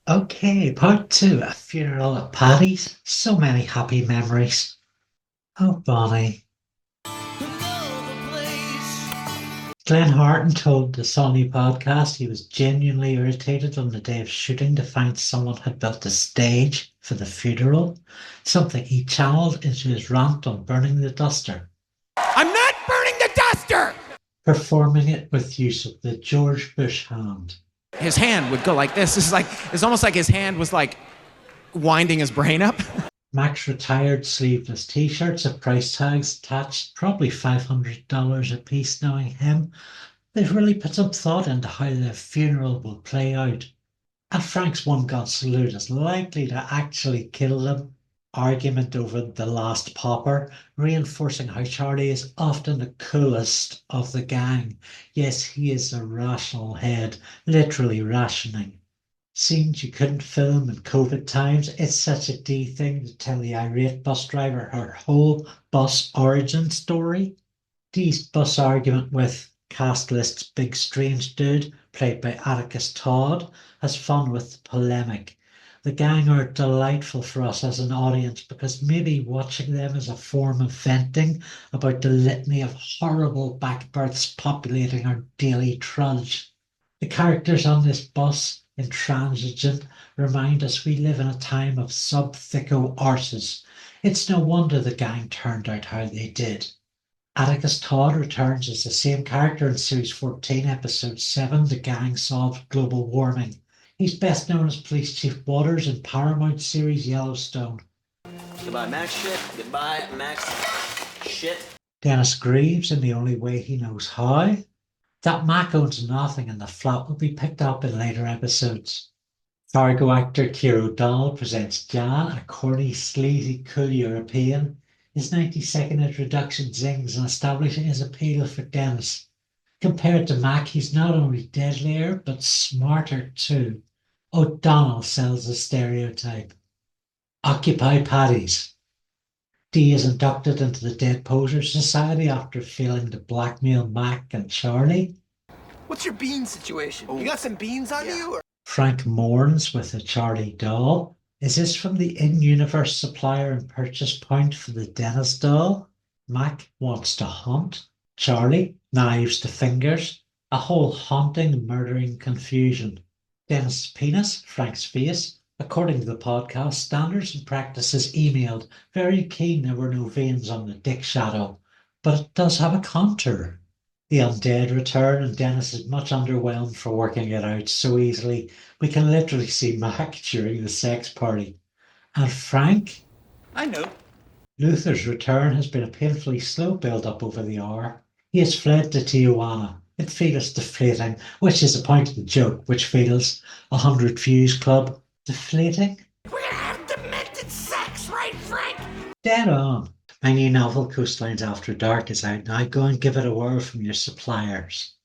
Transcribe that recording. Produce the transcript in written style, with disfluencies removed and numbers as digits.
Okay, part two, a funeral at Paddy's. So many happy memories. Oh, Bonnie. Glenn Harton told the Sonia podcast he was genuinely irritated on the day of shooting to find someone had built a stage for the funeral, something he channeled into his rant on burning the duster, I'm not burning the duster! performing it with use of the George Bush hand. His hand would go like this. It's almost like his hand was like winding his brain up. Mac's retired sleeveless t-shirts have price tags attached, probably $500 a piece knowing him. They've really put some thought into how the funeral will play out. And Frank's one gun salute is likely to actually kill them. Argument over the last popper, reinforcing how Charlie is often the coolest of the gang. Yes, he is a rational head, literally rationing. Scenes you couldn't film in COVID times, it's such a D thing to tell the irate bus driver her whole bus origin story. Dee's bus argument with cast list's big strange dude, played by Atticus Todd, has fun with the polemic. The gang are delightful for us as an audience because maybe watching them is a form of venting about the litany of horrible backbirths populating our daily trudge. The characters on this bus, intransigent, remind us we live in a time of sub-thicko arses. It's no wonder the gang turned out how they did. Atticus Todd returns as the same character in Series 14, Episode 7, The Gang Solved Global Warming. He's best known as Police Chief Waters in Paramount series Yellowstone. Goodbye, Max shit. Goodbye, Max shit. Dennis Greaves in The Only Way He Knows How. That Mac owns nothing in the flat will be picked up in later episodes. Fargo actor Keir Donal presents Jan, a corny, sleazy, cool European. His 90-second introduction zings in establishing his appeal for Dennis. Compared to Mac, he's not only deadlier, but smarter too. O'Donnell sells the stereotype. Occupy Paddy's. Dee is inducted into the Dead Posers Society after failing to blackmail Mac and Charlie. What's your bean situation? You got some beans on you? Or? Frank mourns with a Charlie doll. Is this from the in-universe supplier and purchase point for the Dennis doll? Mac wants to hunt. Charlie, knives to fingers. A whole haunting, murdering confusion. Dennis' penis, Frank's face. According to the podcast, standards and practices emailed. Very keen there were no veins on the dick shadow. But it does have a contour. The undead return, and Dennis is much underwhelmed for working it out so easily. We can literally see Mac during the sex party. And Frank? I know. Luther's return has been a painfully slow build-up over the hour. He has fled to Tijuana. It feels deflating, which is the point of the joke, which feels 100 Views Club. Deflating? We're gonna have demented sex, right, Frank? Dead on. My new novel, Coastlines After Dark, is out now. Go and give it a whirl from your suppliers.